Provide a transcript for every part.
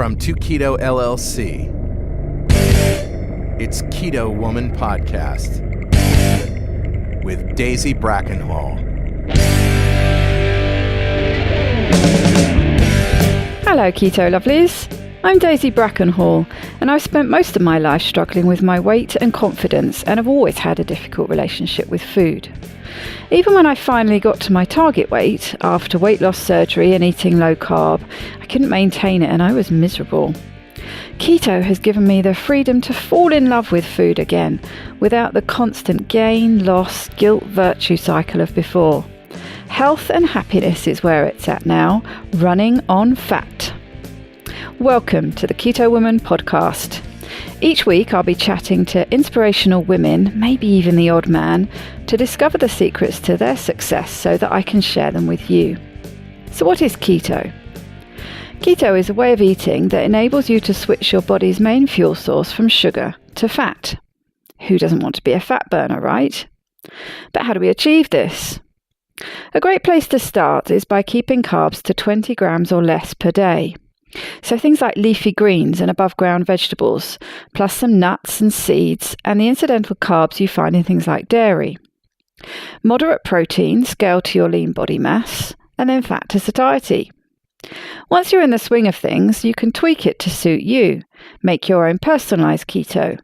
From To Keto LLC, it's Keto Woman Podcast with Daisy Brackenhall. Hello Keto Lovelies, I'm Daisy Brackenhall and I've spent most of my life struggling with my weight and confidence and have always had a difficult relationship with food. Even when I finally got to my target weight, after weight loss surgery and eating low carb, I couldn't maintain it and I was miserable. Keto has given me the freedom to fall in love with food again, without the constant gain, loss, guilt, virtue cycle of before. Health and happiness is where it's at now, running on fat. Welcome to the Keto Woman Podcast. Each week I'll be chatting to inspirational women, maybe even the odd man, to discover the secrets to their success so that I can share them with you. So what is keto? Keto is a way of eating that enables you to switch your body's main fuel source from sugar to fat. Who doesn't want to be a fat burner, right? But how do we achieve this? A great place to start is by keeping carbs to 20 grams or less per day. So things like leafy greens and above ground vegetables, plus some nuts and seeds and the incidental carbs you find in things like dairy. Moderate protein, scale to your lean body mass, and then fat to satiety. Once you're in the swing of things, you can tweak it to suit you. Make your own personalised keto.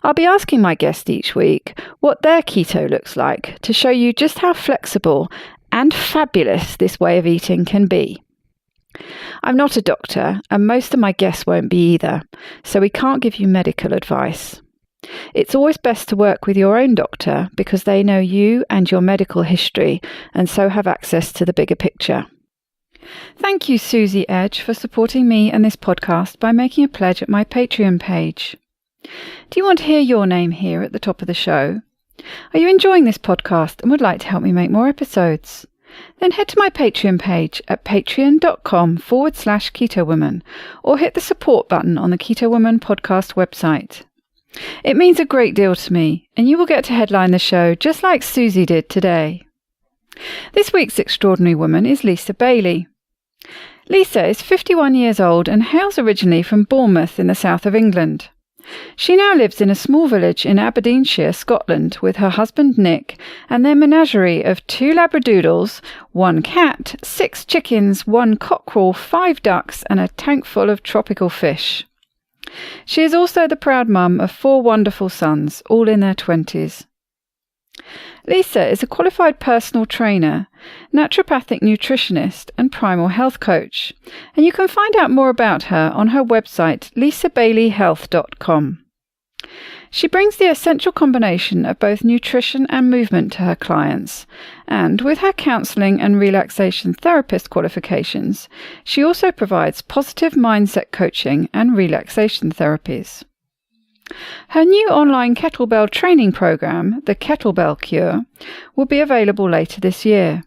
I'll be asking my guest each week what their keto looks like to show you just how flexible and fabulous this way of eating can be. I'm not a doctor, and most of my guests won't be either, so we can't give you medical advice. It's always best to work with your own doctor because they know you and your medical history, and so have access to the bigger picture. Thank you, Susie Edge, for supporting me and this podcast by making a pledge at my Patreon page. Do you want to hear your name here at the top of the show? Are you enjoying this podcast and would like to help me make more episodes? Then head to my Patreon page at patreon.com/KetoWoman or hit the support button on the Keto Woman podcast website. It means a great deal to me, and you will get to headline the show just like Susie did today. This week's extraordinary woman is Lisa Bailey. Lisa is 51 years old and hails originally from Bournemouth in the south of England. She now lives in a small village in Aberdeenshire, Scotland, with her husband Nick and their menagerie of 2 Labradoodles, 1 cat, 6 chickens, 1 cockerel, 5 ducks and a tank full of tropical fish. She is also the proud mum of 4 wonderful sons, all in their 20s. Lisa is a qualified personal trainer, naturopathic nutritionist and primal health coach, and you can find out more about her on her website lisabaileyhealth.com. She brings the essential combination of both nutrition and movement to her clients, and with her counselling and relaxation therapist qualifications, she also provides positive mindset coaching and relaxation therapies. Her new online kettlebell training program, the Kettlebell Cure, will be available later this year.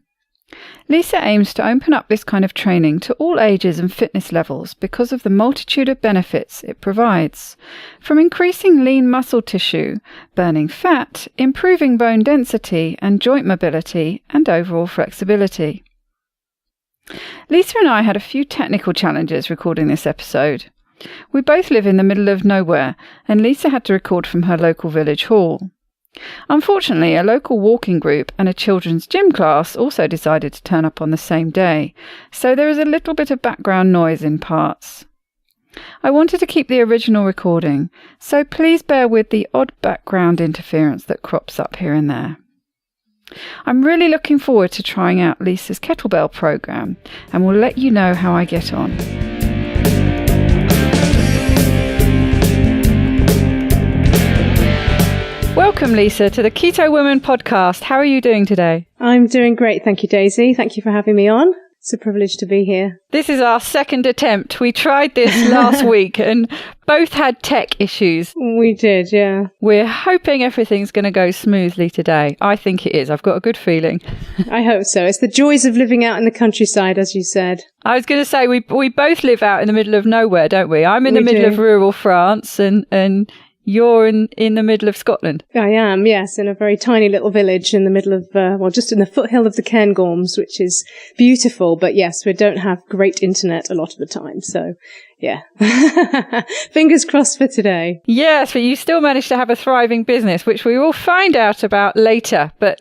Lisa aims to open up this kind of training to all ages and fitness levels because of the multitude of benefits it provides, from increasing lean muscle tissue, burning fat, improving bone density and joint mobility, and overall flexibility. Lisa and I had a few technical challenges recording this episode. We both live in the middle of nowhere, and Lisa had to record from her local village hall. Unfortunately, a local walking group and a children's gym class also decided to turn up on the same day, so there is a little bit of background noise in parts. I wanted to keep the original recording, so please bear with the odd background interference that crops up here and there. I'm really looking forward to trying out Lisa's kettlebell program, and will let you know how I get on. Welcome, Lisa, to the Keto Woman Podcast. How are you doing today? I'm doing great. Thank you, Daisy. Thank you for having me on. It's a privilege to be here. This is our second attempt. We tried this last week and both had tech issues. We did, yeah. We're hoping everything's going to go smoothly today. I think it is. I've got a good feeling. I hope so. It's the joys of living out in the countryside, as you said. I was going to say, we both live out in the middle of nowhere, don't we? I'm in the middle of rural France and you're in the middle of Scotland. I am, yes, in a very tiny little village in the middle of, just in the foothill of the Cairngorms, which is beautiful. But yes, we don't have great internet a lot of the time. So, yeah. Fingers crossed for today. Yes, but you still managed to have a thriving business, which we will find out about later. But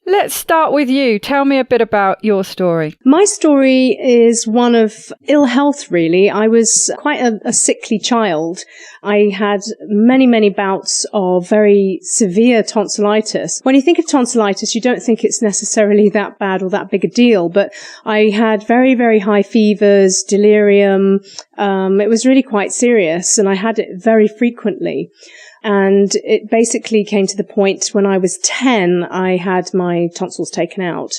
let's start with you. Tell me a bit about your story. My story is one of ill health, really. I was quite a sickly child. I had many, many bouts of very severe tonsillitis. When you think of tonsillitis, you don't think it's necessarily that bad or that big a deal, but I had very, very high fevers, delirium. It was really quite serious, and I had it very frequently. And it basically came to the point when I was 10, I had my tonsils taken out.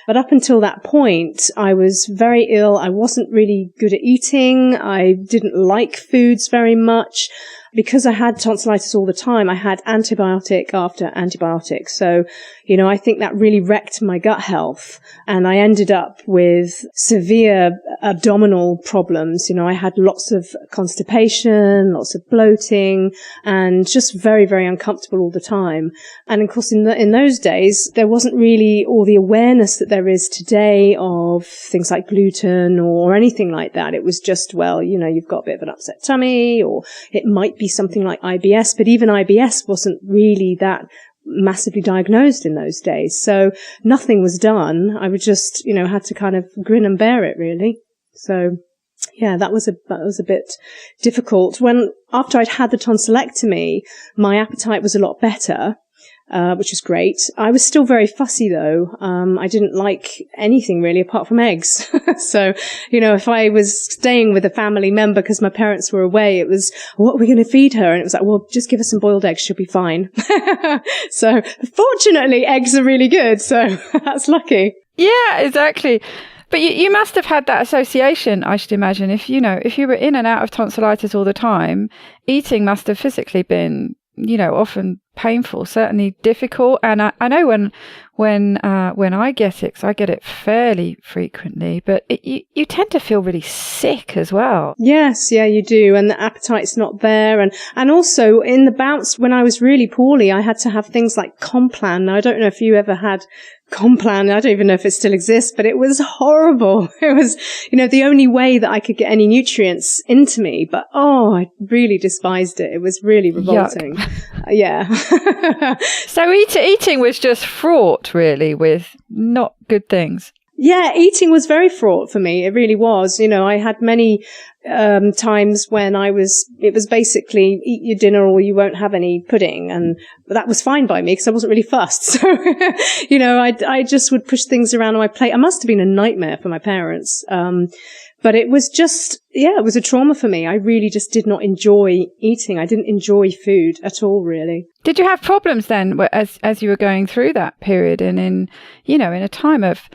But up until that point, I was very ill. I wasn't really good at eating. I didn't like foods very much. Because I had tonsillitis all the time, I had antibiotic after antibiotic. So, I think that really wrecked my gut health. And I ended up with severe abdominal problems. I had lots of constipation, lots of bloating, and just very, very uncomfortable all the time. And of course, in those days, there wasn't really all the awareness that there is today of things like gluten or anything like that. It was just, you've got a bit of an upset tummy, or it might be something like IBS, but even IBS wasn't really that massively diagnosed in those days. So nothing was done. I would just, had to kind of grin and bear it, really. So yeah, that was a bit difficult. After I'd had the tonsillectomy, my appetite was a lot better. Which was great. I was still very fussy though. I didn't like anything really apart from eggs. So, if I was staying with a family member because my parents were away, it was, what are we going to feed her? And it was like, well, just give her some boiled eggs. She'll be fine. So fortunately, eggs are really good. So that's lucky. Yeah, exactly. But you must have had that association, I should imagine. If you were in and out of tonsillitis all the time, eating must have physically been, often painful, certainly difficult. And I know when I get it, 'cause I get it fairly frequently, but you tend to feel really sick as well. Yes, yeah, you do. And the appetite's not there. And also in the bouts when I was really poorly, I had to have things like Complan. Now, I don't know if you ever had Complan. I don't even know if it still exists, but it was horrible. It was, the only way that I could get any nutrients into me. But, I really despised it. It was really revolting. Yeah. So eating was just fraught, really, with not good things. Yeah, eating was very fraught for me. It really was. I had many times when it was basically eat your dinner or you won't have any pudding. And that was fine by me because I wasn't really fussed. So, I just would push things around on my plate. It must have been a nightmare for my parents. But it was just, it was a trauma for me. I really just did not enjoy eating. I didn't enjoy food at all, really. Did you have problems then as you were going through that period and in a time of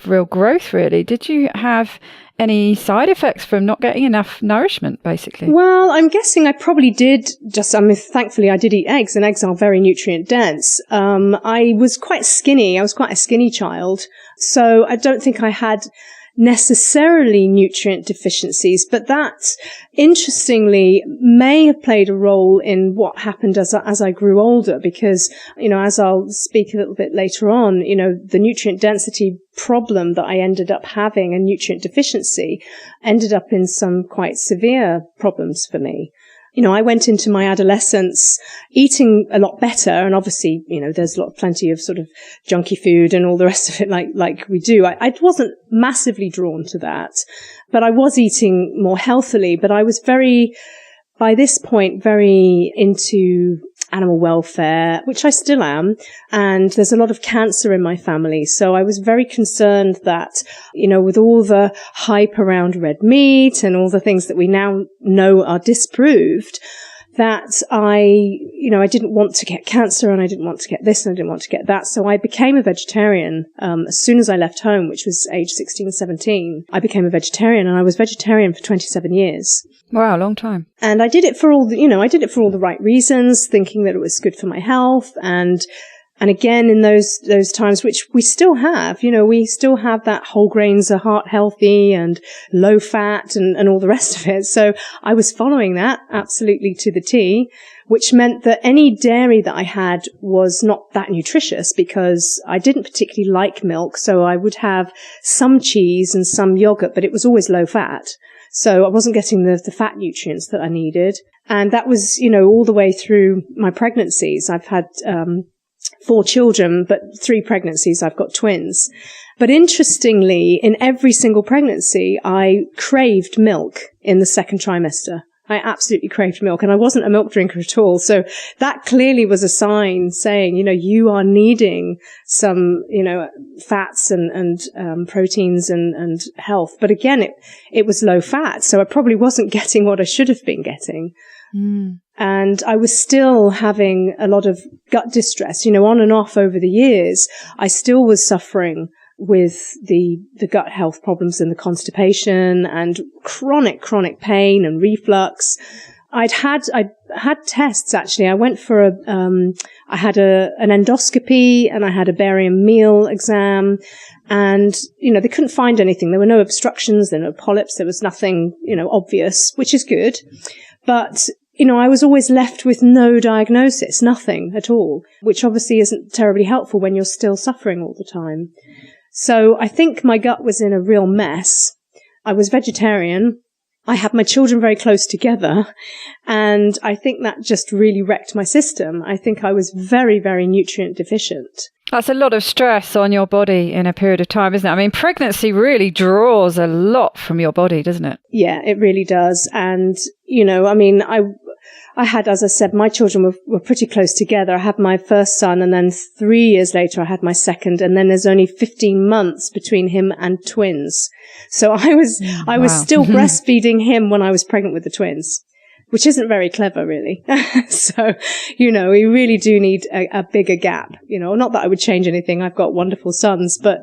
real growth, really? Did you have any side effects from not getting enough nourishment, basically? Well, I'm guessing I probably did thankfully I did eat eggs, and eggs are very nutrient dense. I was quite skinny. I was quite a skinny child. So I don't think I had necessarily nutrient deficiencies, but that, interestingly, may have played a role in what happened as I grew older, because, as I'll speak a little bit later on, the nutrient density problem that I ended up having, and nutrient deficiency, ended up in some quite severe problems for me. I went into my adolescence eating a lot better, and obviously, there's plenty of sort of junky food and all the rest of it like we do. I wasn't massively drawn to that, but I was eating more healthily, but I was by this point, very into animal welfare, which I still am. And there's a lot of cancer in my family. So I was very concerned that, with all the hype around red meat and all the things that we now know are disproved, that I didn't want to get cancer, and I didn't want to get this, and I didn't want to get that. So I became a vegetarian as soon as I left home, which was age 16, 17. I became a vegetarian, and I was vegetarian for 27 years. Wow, long time. And I did it for all the right reasons, thinking that it was good for my health. And And again, in those times, which we still have, we still have that whole grains are heart healthy and low fat and all the rest of it. So I was following that absolutely to the T, which meant that any dairy that I had was not that nutritious because I didn't particularly like milk. So I would have some cheese and some yogurt, but it was always low fat. So I wasn't getting the fat nutrients that I needed. And that was, all the way through my pregnancies. I've had 4 children, but 3 pregnancies. I've got twins. But interestingly, in every single pregnancy, I craved milk in the second trimester. I absolutely craved milk, and I wasn't a milk drinker at all. So that clearly was a sign saying, you are needing some, fats and proteins and health. But again, it was low fat. So I probably wasn't getting what I should have been getting. Mm. And I was still having a lot of gut distress, on and off over the years. I still was suffering with the gut health problems and the constipation and chronic pain and reflux. I had tests actually. I went for I had an endoscopy and I had a barium meal exam, and they couldn't find anything. There were no obstructions, there were no polyps, there was nothing obvious, which is good. But I was always left with no diagnosis, nothing at all, which obviously isn't terribly helpful when you're still suffering all the time. So I think my gut was in a real mess. I was vegetarian. I had my children very close together, and I think that just really wrecked my system. I think I was very, very nutrient deficient. That's a lot of stress on your body in a period of time, isn't it? I mean, pregnancy really draws a lot from your body, doesn't it? Yeah, it really does. And, I had, as I said, my children were pretty close together. I had my first son, and then 3 years later I had my second, and then there's only 15 months between him and twins. So I was still breastfeeding him when I was pregnant with the twins, which isn't very clever, really. So, we really do need a bigger gap. Not that I would change anything. I've got wonderful sons, but,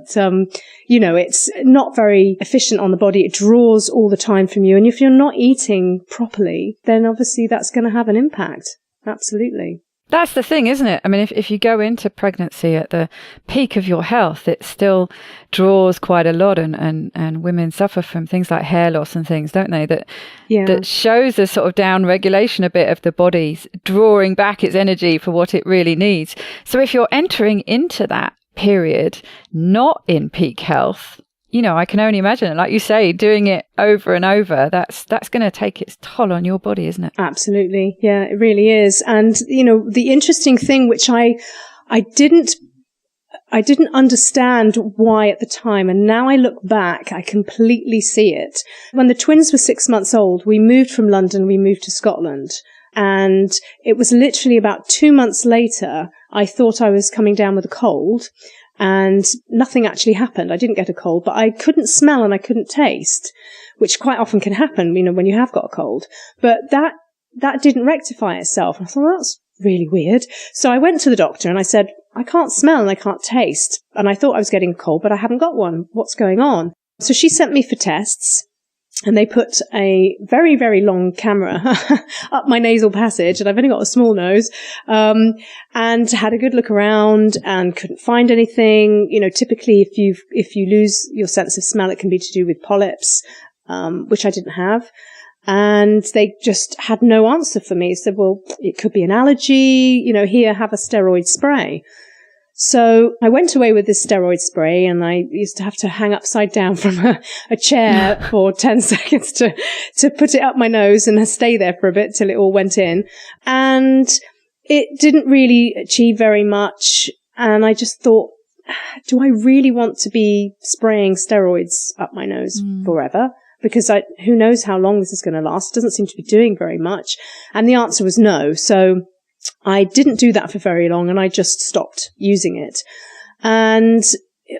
it's not very efficient on the body. It draws all the time from you. And if you're not eating properly, then obviously that's going to have an impact. Absolutely. That's the thing, isn't it? I mean, if you go into pregnancy at the peak of your health, it still draws quite a lot, and women suffer from things like hair loss and things, don't they? That shows a sort of down regulation a bit of the body's drawing back its energy for what it really needs. So if you're entering into that period not in peak health, I can only imagine, like you say, doing it over and over, that's going to take its toll on your body, isn't it? Absolutely. Yeah, it really is. And, the interesting thing, which I didn't understand why at the time, and now I look back, I completely see it. When the twins were 6 months old, we moved from London, we moved to Scotland. And it was literally about 2 months later, I thought I was coming down with a cold. And nothing actually happened. I didn't get a cold, but I couldn't smell and I couldn't taste, which quite often can happen, when you have got a cold. But that didn't rectify itself. I thought, well, that's really weird. So I went to the doctor and I said, I can't smell and I can't taste. And I thought I was getting a cold, but I haven't got one. What's going on? So she sent me for tests. And they put a very, very long camera up my nasal passage, and I've only got a small nose, and had a good look around and couldn't find anything. Typically if you lose your sense of smell, it can be to do with polyps, which I didn't have. And they just had no answer for me. Said, well, it could be an allergy, here, have a steroid spray. So I went away with this steroid spray, and I used to have to hang upside down from a chair for 10 seconds to put it up my nose and stay there for a bit till it all went in. And it didn't really achieve very much. And I just thought, do I really want to be spraying steroids up my nose forever? Because who knows how long this is going to last. It doesn't seem to be doing very much. And the answer was no. So I didn't do that for very long, and I just stopped using it. And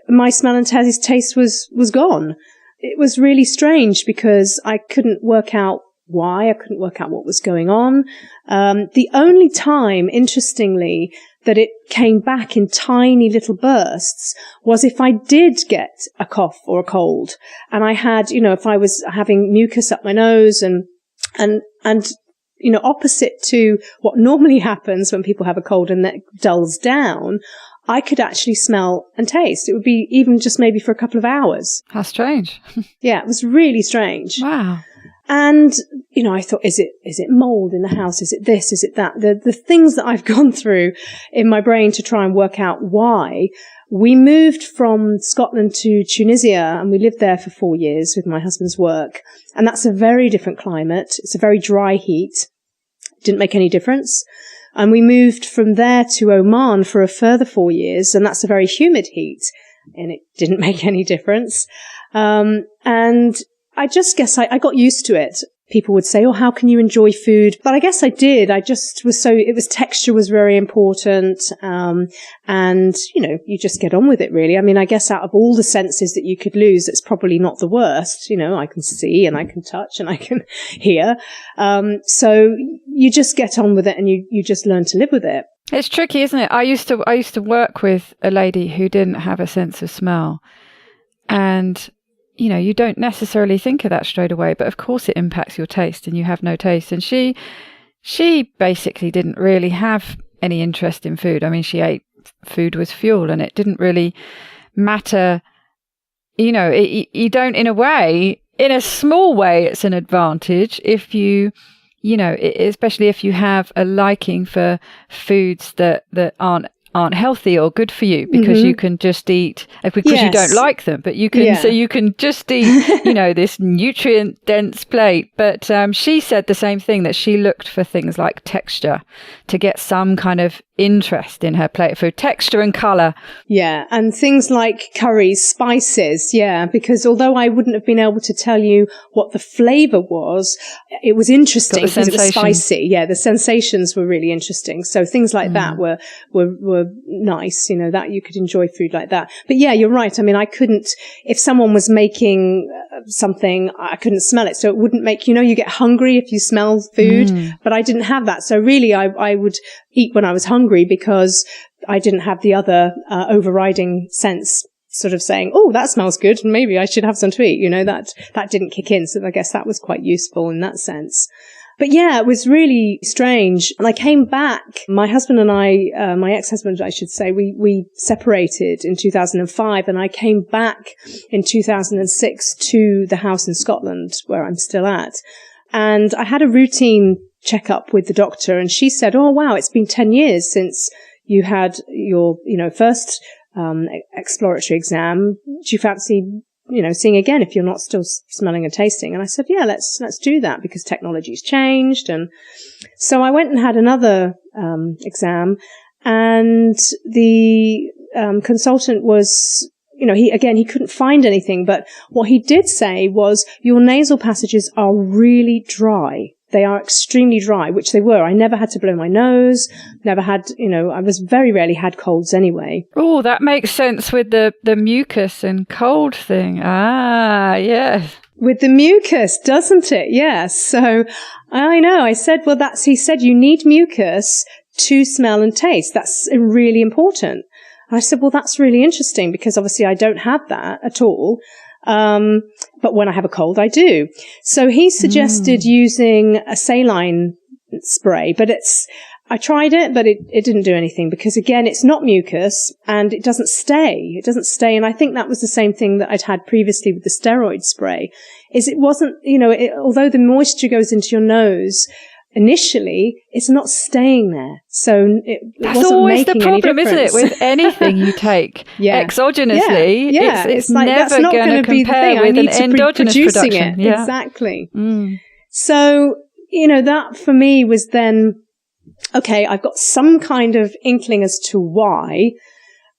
my smell and taste was gone. It was really strange because I couldn't work out why. I couldn't work out what was going on. The only time, interestingly, that it came back in tiny little bursts was if I did get a cough or a cold. And I had, if I was having mucus up my nose and opposite to what normally happens when people have a cold and that dulls down, I could actually smell and taste. It would be even just maybe for a couple of hours. How strange. Yeah, it was really strange. Wow. And, I thought, is it mold in the house? Is it this? Is it that? The things that I've gone through in my brain to try and work out why. We moved from Scotland to Tunisia, and we lived there for 4 years with my husband's work. And that's a very different climate. It's a very dry heat. Didn't make any difference. And we moved from there to Oman for a further 4 years, and that's a very humid heat, and it didn't make any difference. And I just guess I got used to it. People would say, oh, how can you enjoy food? But I guess I did. I just was texture was very important. And, you just get on with it, really. I mean, I guess out of all the senses that you could lose, it's probably not the worst. I can see and I can touch and I can hear. So you just get on with it and you just learn to live with it. It's tricky, isn't it? I used to work with a lady who didn't have a sense of smell, and you don't necessarily think of that straight away, but of course it impacts your taste and you have no taste. And she basically didn't really have any interest in food. I mean, she ate food was fuel, and it didn't really matter. You don't, in a small way, it's an advantage if you, especially if you have a liking for foods that aren't healthy or good for you, because you can just eat, because you don't like them, but you can, so you can just eat, this nutrient dense plate. But she said the same thing, that she looked for things like texture to get some kind of interest in her plate of food, texture and colour. Yeah, and things like curries, spices, because although I wouldn't have been able to tell you what the flavour was, it was interesting because it was spicy. Yeah, the sensations were really interesting. So things like that were nice, that you could enjoy food like that. But yeah, you're right. I mean, I couldn't, if someone was making something, I couldn't smell it. So it wouldn't make, you get hungry if you smell food, but I didn't have that. So really I would eat when I was hungry because I didn't have the other overriding sense sort of saying, oh, that smells good, maybe I should have some to eat. That didn't kick in. So I guess that was quite useful in that sense. But yeah, it was really strange. And I came back, my husband and I, my ex-husband, I should say, we separated in 2005, and I came back in 2006 to the house in Scotland where I'm still at. And I had a routine checkup with the doctor, and she said, oh wow, it's been 10 years since you had your, first, exploratory exam. Do you fancy seeing again if you're not still smelling and tasting? And I said, yeah, let's do that, because technology's changed. And so I went and had another exam, and the consultant was, he couldn't find anything, but what he did say was, your nasal passages are really dry. They are extremely dry, which they were. I never had to blow my nose, never had, I was very rarely had colds anyway. Oh, that makes sense with the mucus and cold thing. Ah, yes. With the mucus, doesn't it? Yes. So I know. I said, well, he said, you need mucus to smell and taste. That's really important. I said, well, that's really interesting, because obviously I don't have that at all. But when I have a cold, I do. So he suggested using a saline spray, but I tried it, but it didn't do anything, because again, it's not mucus and it doesn't stay. It doesn't stay. And I think that was the same thing that I'd had previously with the steroid spray, is it wasn't, although the moisture goes into your nose, initially, it's not staying there. So that's always the problem, isn't it? With anything you take exogenously, it's like, never going to compare with an endogenous production. Yeah. Exactly. So, that for me was then, okay, I've got some kind of inkling as to why,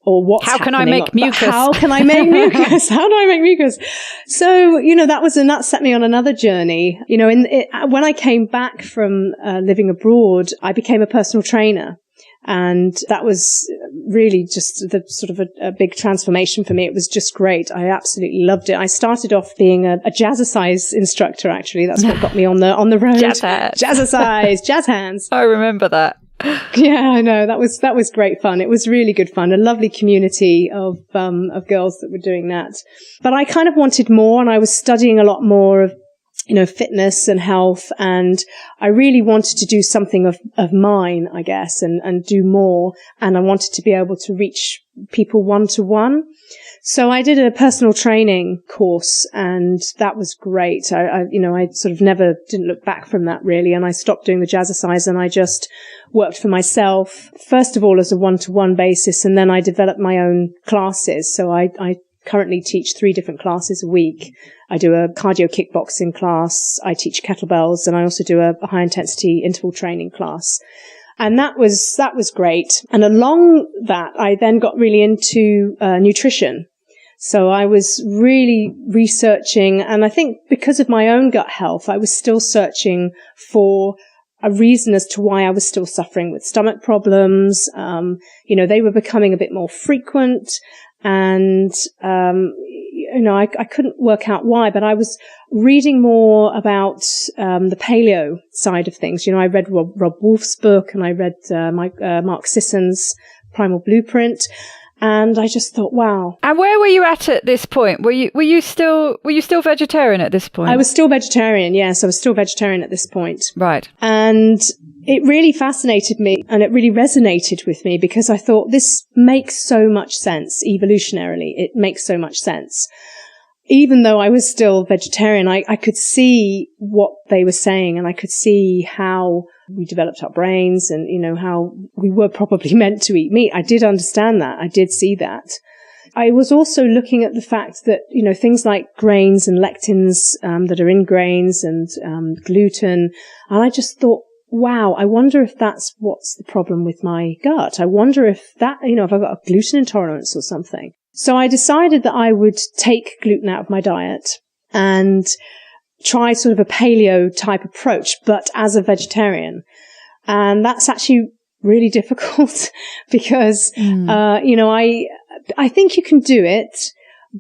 or what's happening. How can I make mucus? How can I make mucus? How do I make mucus? So, that set me on another journey. When I came back from living abroad, I became a personal trainer. And that was really just the sort of a big transformation for me. It was just great. I absolutely loved it. I started off being a jazzercise instructor, actually. That's what got me on the road. Jazzercise, jazz hands. I remember that. Yeah, I know. That was great fun. It was really good fun. A lovely community of girls that were doing that. But I kind of wanted more, and I was studying a lot more of fitness and health. And I really wanted to do something of mine, I guess, and do more. And I wanted to be able to reach people one-to-one. So I did a personal training course, and that was great. I sort of didn't look back from that really. And I stopped doing the jazzercise and I just worked for myself, first of all, as a one-to-one basis. And then I developed my own classes. So I currently teach 3 different classes a week. I do a cardio kickboxing class, I teach kettlebells, and I also do a high intensity interval training class. And that was great. And along that, I then got really into nutrition. So I was really researching, and I think because of my own gut health, I was still searching for a reason as to why I was still suffering with stomach problems. They were becoming a bit more frequent. And, I couldn't work out why, but I was reading more about, the paleo side of things. I read Rob Wolf's book, and I read, Mark Sisson's Primal Blueprint. And I just thought, wow. And where were you at this point? Were you still vegetarian at this point? I was still vegetarian. Yes, I was still vegetarian at this point. Right. And it really fascinated me, and it really resonated with me, because I thought this makes so much sense evolutionarily. It makes so much sense. Even though I was still vegetarian, I could see what they were saying, and I could see how we developed our brains and, how we were probably meant to eat meat. I did understand that. I did see that. I was also looking at the fact that, things like grains and lectins that are in grains and gluten. And I just thought, wow, I wonder if that's what's the problem with my gut. I wonder if that, if I've got a gluten intolerance or something. So I decided that I would take gluten out of my diet and try sort of a paleo type approach, but as a vegetarian. And that's actually really difficult because, I think you can do it,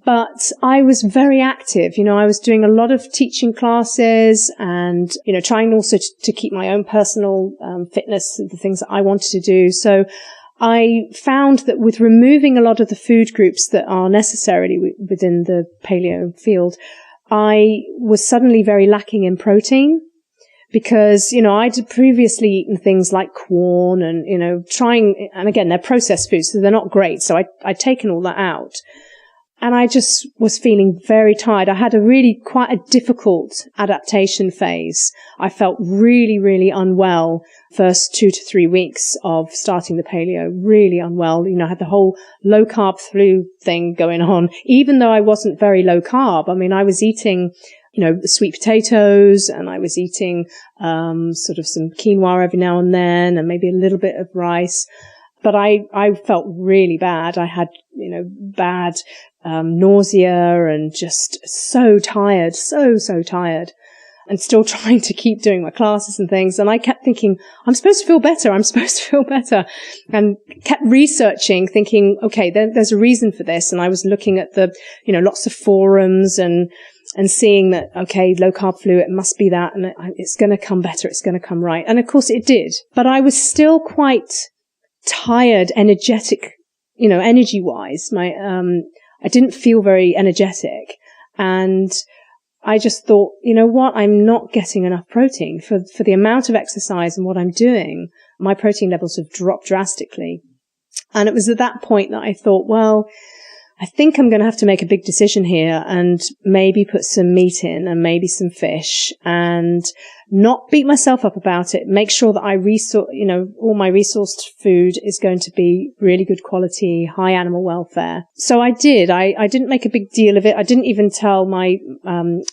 but I was very active. I was doing a lot of teaching classes and, trying also to keep my own personal fitness, the things that I wanted to do. So I found that with removing a lot of the food groups that are necessarily within the paleo field, I was suddenly very lacking in protein because, I'd previously eaten things like corn and, and again, they're processed foods, so they're not great. So I'd taken all that out. And I just was feeling very tired. I had quite a difficult adaptation phase. I felt really, really unwell first 2 to 3 weeks of starting the paleo, really unwell. I had the whole low carb flu thing going on, even though I wasn't very low carb. I mean, I was eating, sweet potatoes, and I was eating, sort of some quinoa every now and then, and maybe a little bit of rice. But I felt really bad. I had, bad nausea and just so tired, so tired, and still trying to keep doing my classes and things. And I kept thinking, I'm supposed to feel better. And kept researching, thinking, okay, there's a reason for this. And I was looking at the, lots of forums and seeing that, okay, low carb flu, it must be that. And it's going to come better. It's going to come right. And of course it did. But I was still quite tired, energetic, energy wise. I didn't feel very energetic, and I just thought, what? I'm not getting enough protein for the amount of exercise and what I'm doing. My protein levels have dropped drastically. And it was at that point that I thought, well, I think I'm going to have to make a big decision here and maybe put some meat in and maybe some fish and not beat myself up about it. Make sure that all my resourced food is going to be really good quality, high animal welfare. So I did. I didn't make a big deal of it. I didn't even tell my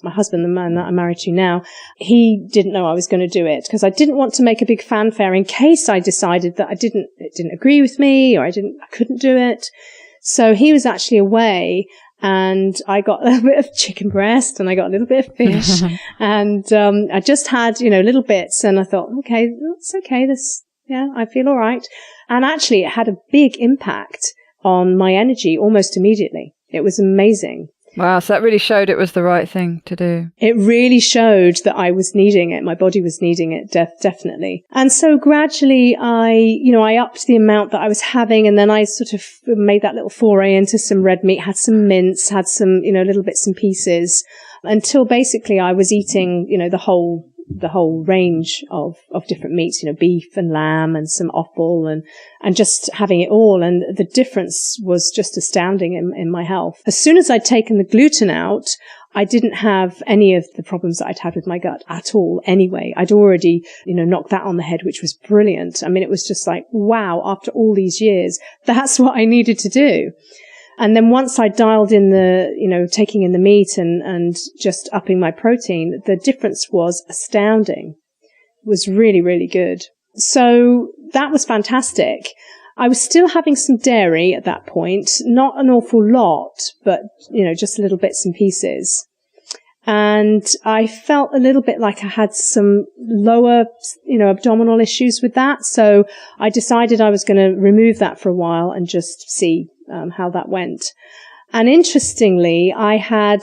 husband, the man that I'm married to now. He didn't know I was going to do it because I didn't want to make a big fanfare in case I decided that it didn't agree with me or I couldn't do it. So he was actually away, and I got a little bit of chicken breast and I got a little bit of fish and, I just had, little bits, and I thought, okay, that's okay. I feel all right. And actually it had a big impact on my energy almost immediately. It was amazing. Wow. So that really showed it was the right thing to do. It really showed that I was needing it. My body was needing it, definitely. And so gradually I upped the amount that I was having, and then I sort of made that little foray into some red meat, had some mince, had some, little bits and pieces. until basically I was eating, the whole range of different meats, beef and lamb and some offal and just having it all. And the difference was just astounding in my health. As soon as I'd taken the gluten out, I didn't have any of the problems that I'd had with my gut at all anyway. I'd already, knocked that on the head, which was brilliant. I mean, it was just like, wow, after all these years, that's what I needed to do. And then once I dialed in taking in the meat and just upping my protein, the difference was astounding. It was really, really good. So that was fantastic. I was still having some dairy at that point, not an awful lot, but, just little bits and pieces. And I felt a little bit like I had some lower, abdominal issues with that. So I decided I was going to remove that for a while and just see how that went. And interestingly, at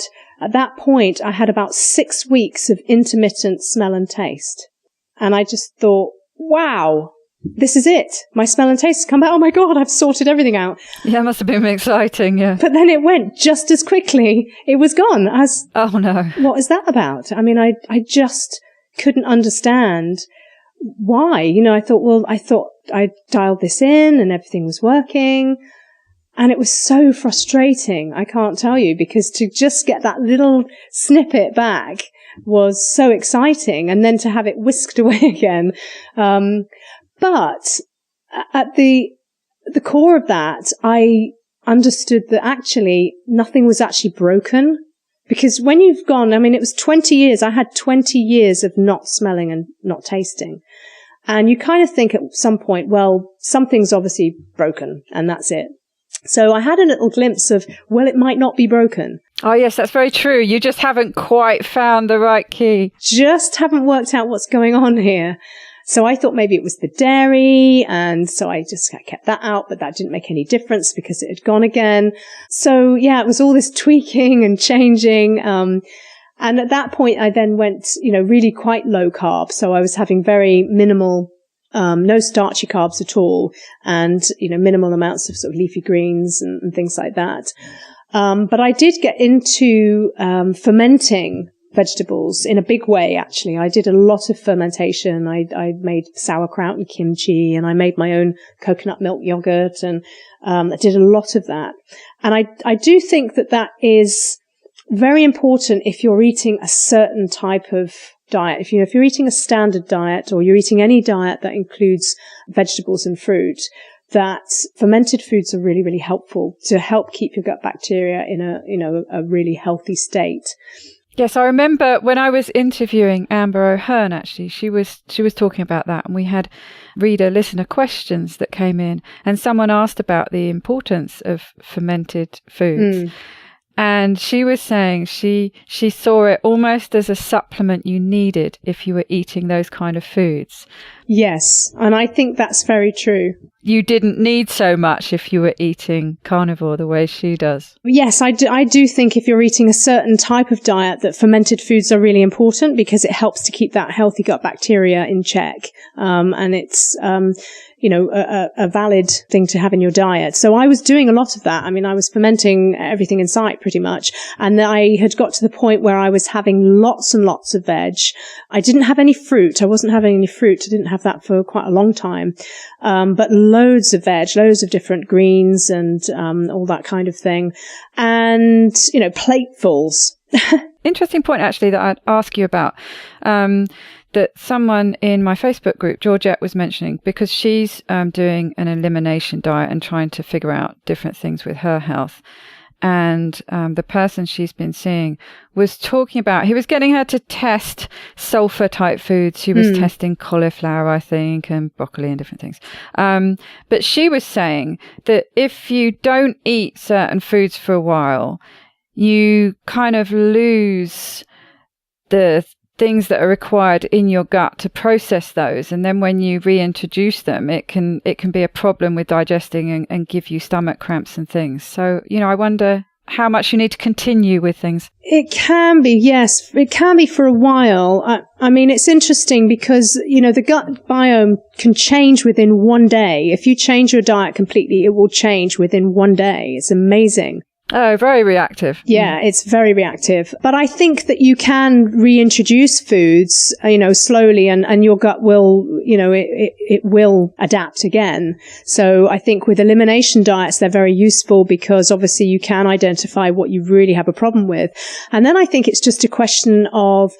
that point, I had about 6 weeks of intermittent smell and taste. And I just thought, wow, this is it. My smell and taste has come back. Oh my God, I've sorted everything out. Yeah, it must have been exciting, yeah. But then it went just as quickly. It was gone. Oh no. What is that about? I mean, I just couldn't understand why. I thought I dialed this in and everything was working. And it was so frustrating. I can't tell you, because to just get that little snippet back was so exciting. And then to have it whisked away again. But at the core of that, I understood that actually nothing was actually broken. Because when you've gone, it was 20 years. I had 20 years of not smelling and not tasting. And you kind of think at some point, well, something's obviously broken and that's it. So I had a little glimpse of, well, it might not be broken. Oh, yes, that's very true. You just haven't quite found the right key. Just haven't worked out what's going on here. So I thought maybe it was the dairy, and so I just kept that out, but that didn't make any difference because it had gone again. So yeah, it was all this tweaking and changing. And at that point, I then went, really quite low carb. So I was having very minimal, no starchy carbs at all, and, minimal amounts of sort of leafy greens and things like that. But I did get into, fermenting vegetables in a big way, actually. I did a lot of fermentation. I made sauerkraut and kimchi, and I made my own coconut milk yogurt, and I did a lot of that. And I do think that is very important if you're eating a certain type of diet. If you're eating a standard diet, or you're eating any diet that includes vegetables and fruit, that fermented foods are really, really helpful to help keep your gut bacteria in a really healthy state. Yes, I remember when I was interviewing Amber O'Hearn, actually, she was talking about that, and we had listener questions that came in, and someone asked about the importance of fermented foods. And she was saying she saw it almost as a supplement you needed if you were eating those kind of foods. Yes, and I think that's very true. You didn't need so much if you were eating carnivore the way she does. Yes, I do think if you're eating a certain type of diet, that fermented foods are really important, because it helps to keep that healthy gut bacteria in check. And it's, a valid thing to have in your diet. So I was doing a lot of that. I was fermenting everything in sight pretty much. And I had got to the point where I was having lots and lots of veg. I didn't have any fruit. I wasn't having any fruit. I didn't have that for quite a long time. But loads of veg, loads of different greens and, all that kind of thing. And, platefuls. Interesting point, actually, that I'd ask you about. That someone in my Facebook group, Georgette, was mentioning, because she's doing an elimination diet and trying to figure out different things with her health. And the person she's been seeing was talking about, he was getting her to test sulfur type foods. She was testing cauliflower, I think, and broccoli and different things. But she was saying that if you don't eat certain foods for a while, you kind of lose the things that are required in your gut to process those, and then when you reintroduce them, it can be a problem with digesting and give you stomach cramps and things. So I wonder how much you need to continue with things. It can be, yes, it can be for a while. It's interesting because the gut biome can change within one day. If you change your diet completely, it will change within one day. It's amazing. Oh, very reactive. Yeah, it's very reactive. But I think that you can reintroduce foods, slowly and your gut will, it will adapt again. So I think with elimination diets, they're very useful because obviously you can identify what you really have a problem with. And then I think it's just a question of,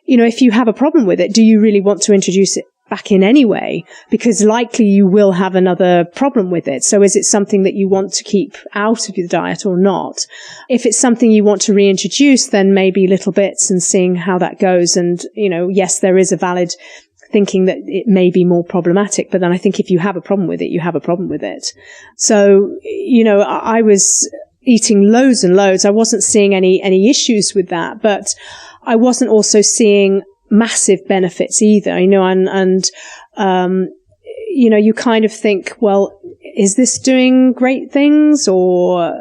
if you have a problem with it, do you really want to introduce it back in anyway, because likely you will have another problem with it. So is it something that you want to keep out of your diet or not? If it's something you want to reintroduce, then maybe little bits and seeing how that goes. And, yes, there is a valid thinking that it may be more problematic, but then I think if you have a problem with it, you have a problem with it. So, I was eating loads and loads. I wasn't seeing any issues with that, but I wasn't also seeing massive benefits either, and you kind of think, well, is this doing great things? Or,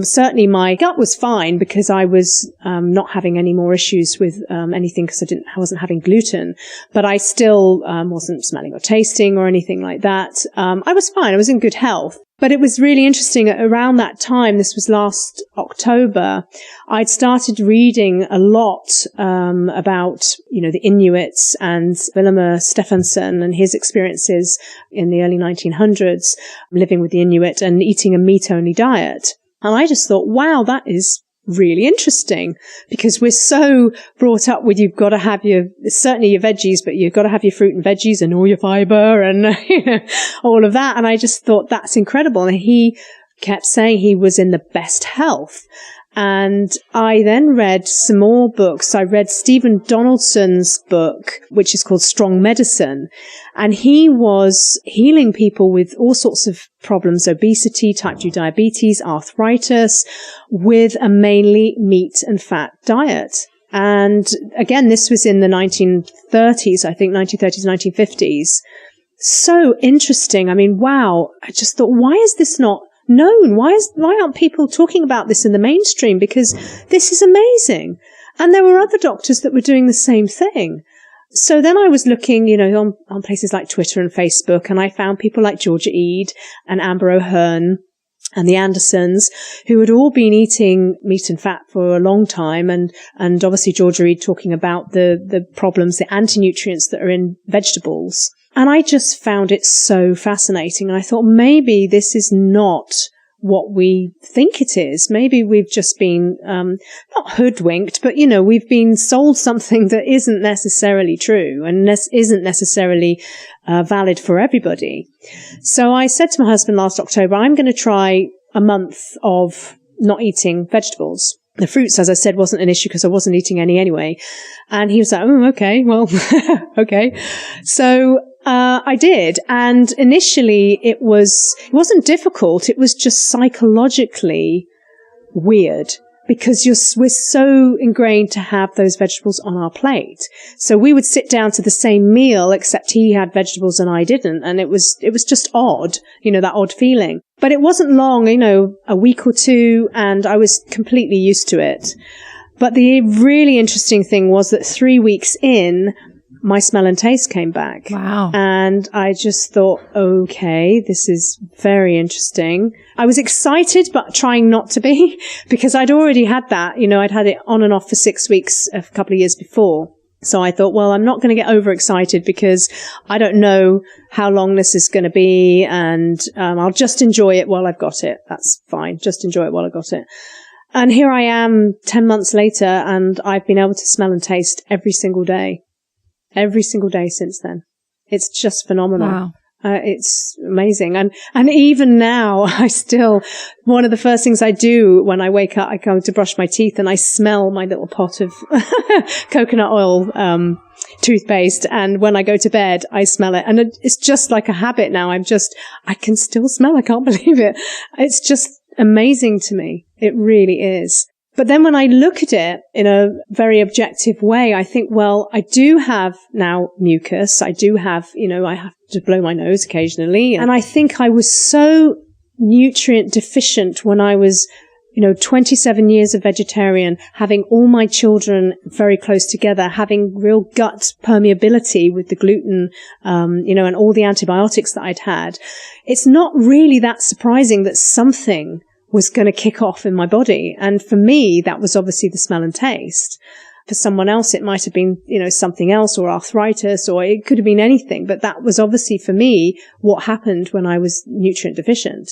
certainly my gut was fine because I was not having any more issues with anything because I wasn't having gluten, but I still wasn't smelling or tasting or anything like that. I was fine. I was in good health. But it was really interesting. Around that time, this was last October, I'd started reading a lot about, the Inuits and Willem Stephenson and his experiences in the early 1900s, living with the Inuit and eating a meat-only diet. And I just thought, wow, that is really interesting, because we're so brought up with you've got to have certainly your veggies, but you've got to have your fruit and veggies and all your fiber and all of that. And I just thought that's incredible. And he kept saying he was in the best health. And I then read some more books. I read Stephen Donaldson's book, which is called Strong Medicine. And he was healing people with all sorts of problems, obesity, type 2 diabetes, arthritis, with a mainly meat and fat diet. And again, this was in the 1930s, I think 1930s, 1950s. So interesting. I mean, wow. I just thought, why is this not known? Why aren't people talking about this in the mainstream? Because this is amazing. And there were other doctors that were doing the same thing. So then I was looking, on places like Twitter and Facebook, and I found people like Georgia Ede and Amber O'Hearn and the Andersons, who had all been eating meat and fat for a long time. And obviously Georgia Ede talking about the problems, the anti-nutrients that are in vegetables. And I just found it so fascinating. And I thought maybe this is not what we think it is. Maybe we've just been, not hoodwinked, but, we've been sold something that isn't necessarily true and isn't necessarily valid for everybody. So I said to my husband last October, I'm going to try a month of not eating vegetables. The fruits, as I said, wasn't an issue because I wasn't eating any anyway. And he was like, oh, okay, well, okay. So I did. And initially it wasn't difficult. It was just psychologically weird because we're so ingrained to have those vegetables on our plate. So we would sit down to the same meal, except he had vegetables and I didn't. And it was just odd, that odd feeling. But it wasn't long, a week or two, and I was completely used to it. But the really interesting thing was that 3 weeks in, my smell and taste came back. Wow. And I just thought, okay, this is very interesting. I was excited, but trying not to be, because I'd already had that. I'd had it on and off for 6 weeks a couple of years before. So I thought, well, I'm not going to get overexcited because I don't know how long this is going to be, and I'll just enjoy it while I've got it. That's fine. Just enjoy it while I've got it. And here I am 10 months later, and I've been able to smell and taste every single day since then. It's just phenomenal. Wow. It's amazing. And even now, one of the first things I do when I wake up, I go to brush my teeth and I smell my little pot of coconut oil, toothpaste. And when I go to bed, I smell it. And it's just like a habit now. I can still smell. I can't believe it. It's just amazing to me. It really is. But then when I look at it in a very objective way, I think, well, I do have now mucus. I do have, I have to blow my nose occasionally. And I think I was so nutrient deficient when I was, 27 years of vegetarian, having all my children very close together, having real gut permeability with the gluten, and all the antibiotics that I'd had. It's not really that surprising that something was going to kick off in my body. And for me, that was obviously the smell and taste. For someone else, it might have been, something else, or arthritis, or it could have been anything. But that was obviously for me what happened when I was nutrient deficient.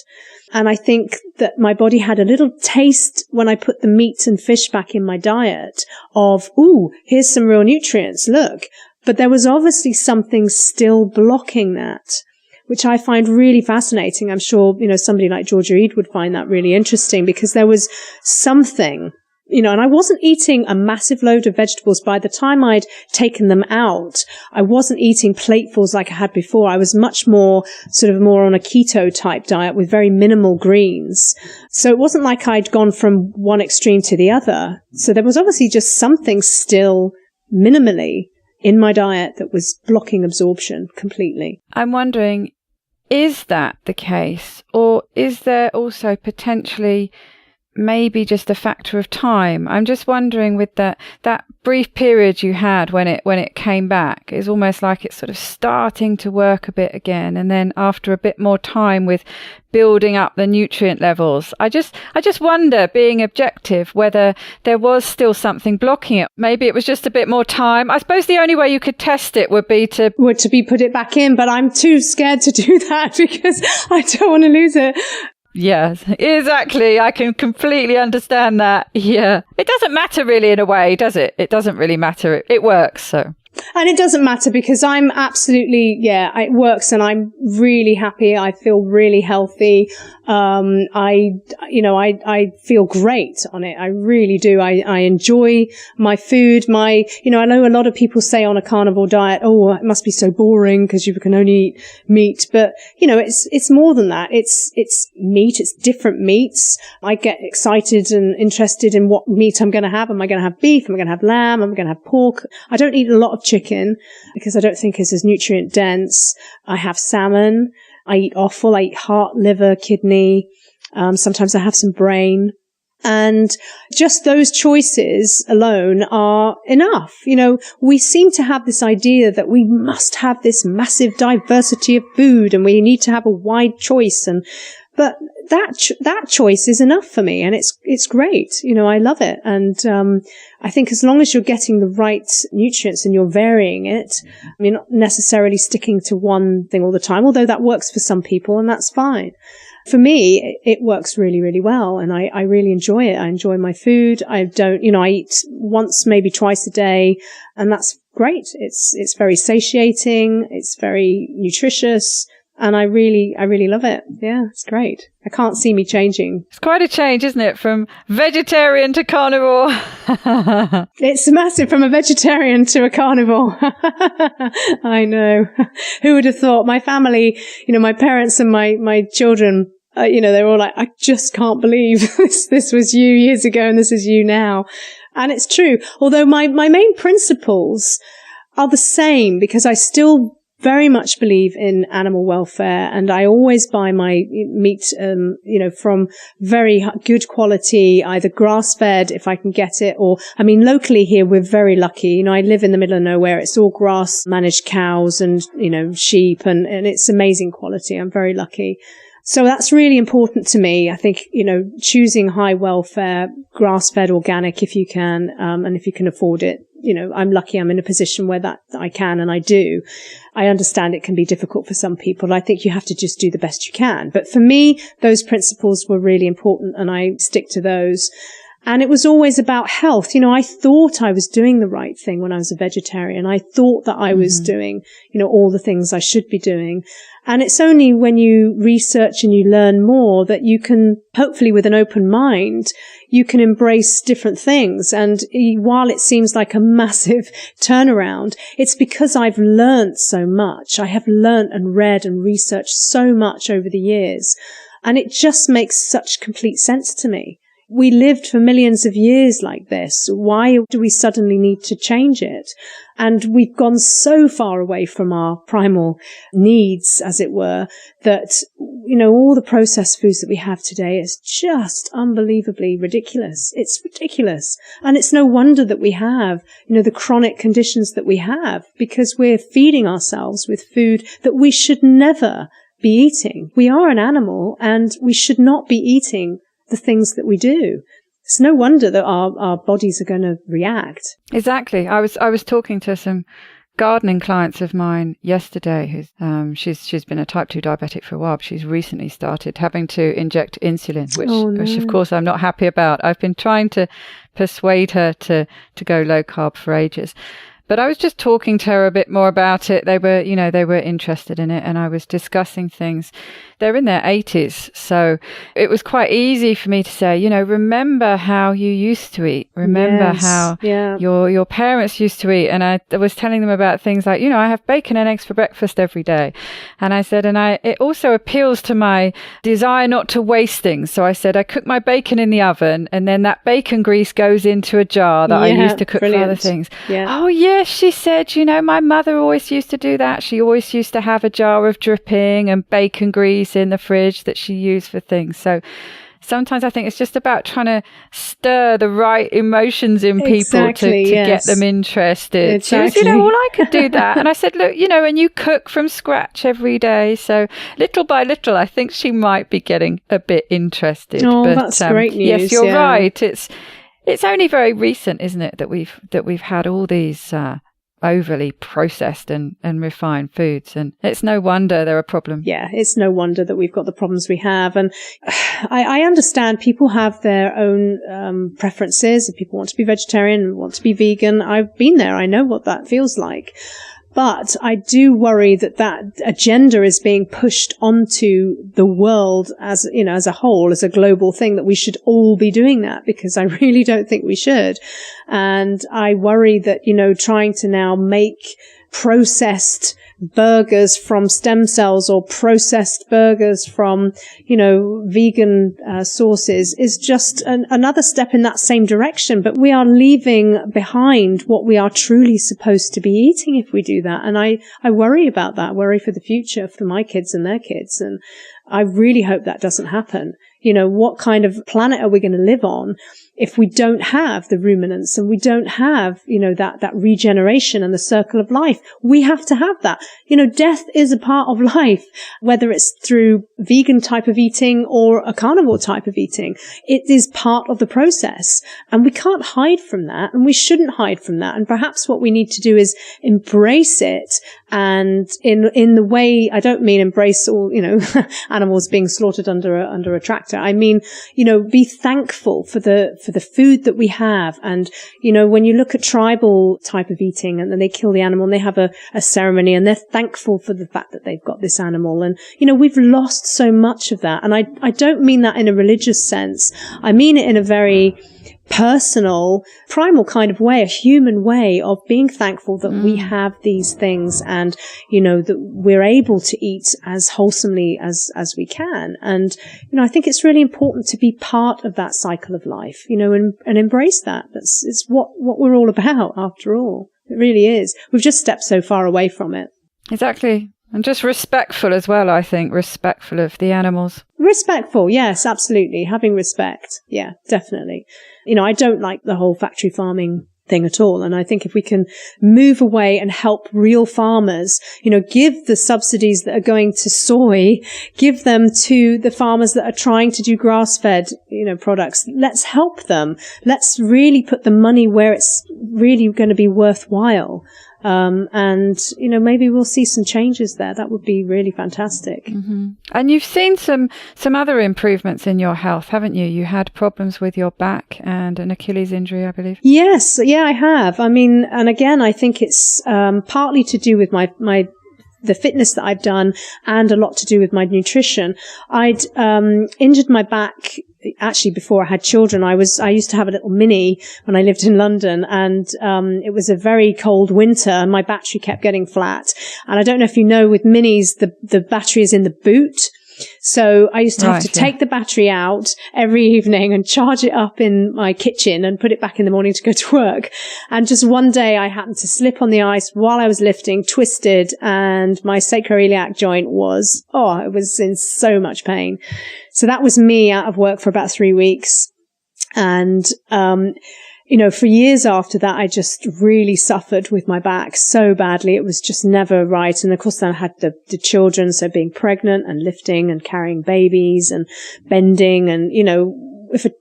And I think that my body had a little taste when I put the meat and fish back in my diet of, ooh, here's some real nutrients, look. But there was obviously something still blocking that, which I find really fascinating. I'm sure, somebody like Georgia Ede would find that really interesting, because there was something, and I wasn't eating a massive load of vegetables. By the time I'd taken them out, I wasn't eating platefuls like I had before. I was much more on a keto type diet with very minimal greens. So it wasn't like I'd gone from one extreme to the other. So there was obviously just something still minimally in my diet that was blocking absorption completely. I'm wondering, is that the case? Or is there also potentially maybe just a factor of time? I'm just wondering, with that brief period you had when it came back, it's almost like it's sort of starting to work a bit again, and then after a bit more time with building up the nutrient levels, I just wonder, being objective, whether there was still something blocking it. Maybe it was just a bit more time. I suppose the only way you could test it would be to put it back in, but I'm too scared to do that because I don't want to lose it. Yes, exactly. I can completely understand that. Yeah. It doesn't matter really in a way, does it? It doesn't really matter. It works, so. And it doesn't matter because I'm absolutely, it works and I'm really happy. I feel really healthy. I feel great on it. I really do. I enjoy my food. I know a lot of people say on a carnivore diet, oh, it must be so boring because you can only eat meat. But, it's more than that. It's meat. It's different meats. I get excited and interested in what meat I'm going to have. Am I going to have beef? Am I going to have lamb? Am I going to have pork? I don't eat a lot of chicken because I don't think it's as nutrient dense. I have salmon. I eat offal. I eat heart, liver, kidney. Sometimes I have some brain. And just those choices alone are enough. We seem to have this idea that we must have this massive diversity of food and we need to have a wide choice. But that choice is enough for me, and it's great. I love it. And I think as long as you're getting the right nutrients and you're varying it, you're not necessarily sticking to one thing all the time, although that works for some people, and that's fine. For me, it works really, really well, and I really enjoy it. I enjoy my food. I eat once, maybe twice a day, and that's great. It's very satiating. It's very nutritious. And I really love it. Yeah, it's great. I can't see me changing. It's quite a change, isn't it? From vegetarian to carnivore. It's massive, from a vegetarian to a carnivore. I know. Who would have thought? My family, my parents and my children, they were all like, I just can't believe this was you years ago and this is you now. And it's true. Although my main principles are the same, because I still very much believe in animal welfare, and I always buy my meat, from very good quality, either grass-fed if I can get it, or, locally here we're very lucky. I live in the middle of nowhere. It's all grass-managed cows and, sheep, and it's amazing quality. I'm very lucky. So that's really important to me. I think, choosing high welfare, grass-fed, organic if you can, and if you can afford it. I'm lucky I'm in a position where that I can, and I do. I understand it can be difficult for some people. I think you have to just do the best you can. But for me, those principles were really important, and I stick to those. And it was always about health. I thought I was doing the right thing when I was a vegetarian. I thought that I was doing, all the things I should be doing. And it's only when you research and you learn more that you can, hopefully with an open mind, you can embrace different things. And while it seems like a massive turnaround, it's because I've learned so much. I have learned and read and researched so much over the years. And it just makes such complete sense to me. We lived for millions of years like this. Why do we suddenly need to change it? And we've gone so far away from our primal needs, as it were, that, all the processed foods that we have today is just unbelievably ridiculous. It's ridiculous. And it's no wonder that we have, the chronic conditions that we have, because we're feeding ourselves with food that we should never be eating. We are an animal, and we should not be eating the things that we do. It's no wonder that our bodies are going to react. Exactly. I was talking to some gardening clients of mine yesterday who's she's been a type 2 diabetic for a while, but she's recently started having to inject insulin, which of course I'm not happy about. I've been trying to persuade her to go low carb for ages. But I was just talking to her a bit more about it. They were interested in it, and I was discussing things. They're in their 80s, so it was quite easy for me to say, remember how you used to eat. Remember how your parents used to eat. And I was telling them about things like, I have bacon and eggs for breakfast every day. And I said, it also appeals to my desire not to waste things. So I said, I cook my bacon in the oven, and then that bacon grease goes into a jar that I use to cook for other things. Yeah. Oh, yes, she said, my mother always used to do that. She always used to have a jar of dripping and bacon grease in the fridge that she used for things. So sometimes I think it's just about trying to stir the right emotions in people to get them interested. Exactly. She was, I could do that. And I said, look, and you cook from scratch every day. So little by little, I think she might be getting a bit interested. Oh, but, that's great news. Yes, you're right. It's only very recent, isn't it, that we've had all these overly processed and refined foods, and it's no wonder there are problems. Yeah, it's no wonder that we've got the problems we have. And I understand people have their own preferences. If people want to be vegetarian, want to be vegan, I've been there. I know what that feels like. But I do worry that agenda is being pushed onto the world as a whole, as a global thing, that we should all be doing that, because I really don't think we should. And I worry that, trying to now make processed burgers from stem cells or processed burgers from, vegan sources is just another step in that same direction. But we are leaving behind what we are truly supposed to be eating if we do that. And I worry about that. I worry for the future, for my kids and their kids. And I really hope that doesn't happen. What kind of planet are we going to live on if we don't have the ruminants and we don't have, that regeneration and the circle of life? We have to have that. Death is a part of life, whether it's through vegan type of eating or a carnivore type of eating. It is part of the process, and we can't hide from that, and we shouldn't hide from that. And perhaps what we need to do is embrace it. And in the way, I don't mean embrace all, animals being slaughtered under a tractor. I mean, be thankful for the food that we have. And, when you look at tribal type of eating, and then they kill the animal and they have a ceremony, and they're thankful for the fact that they've got this animal. And, we've lost so much of that. And I don't mean that in a religious sense. I mean it in a very personal, primal kind of way, a human way of being thankful that we have these things, and, that we're able to eat as wholesomely as we can. And, I think it's really important to be part of that cycle of life, and embrace that. It's what we're all about, after all. It really is. We've just stepped so far away from it. Exactly. And just respectful as well, I think. Respectful of the animals. Respectful, yes, absolutely. Having respect. Yeah, definitely. I don't like the whole factory farming thing at all. And I think if we can move away and help real farmers, give the subsidies that are going to soy, give them to the farmers that are trying to do grass-fed, products. Let's help them. Let's really put the money where it's really going to be worthwhile. And, maybe we'll see some changes there. That would be really fantastic. Mm-hmm. And you've seen some other improvements in your health, haven't you? You had problems with your back and an Achilles injury, I believe. Yes. Yeah, I have. I mean, and again, I think it's, partly to do with the fitness that I've done, and a lot to do with my nutrition. I'd, injured my back. Actually, before I had children, I used to have a little Mini when I lived in London, and it was a very cold winter, and my battery kept getting flat. And I don't know if you know, with Minis, the battery is in the boot. So I used to have to take the battery out every evening and charge it up in my kitchen and put it back in the morning to go to work. And just one day I happened to slip on the ice while I was lifting, twisted, and my sacroiliac joint it was in so much pain. So that was me out of work for about 3 weeks. And, for years after that, I just really suffered with my back so badly. It was just never right. And of course, then I had the children. So being pregnant and lifting and carrying babies and bending and,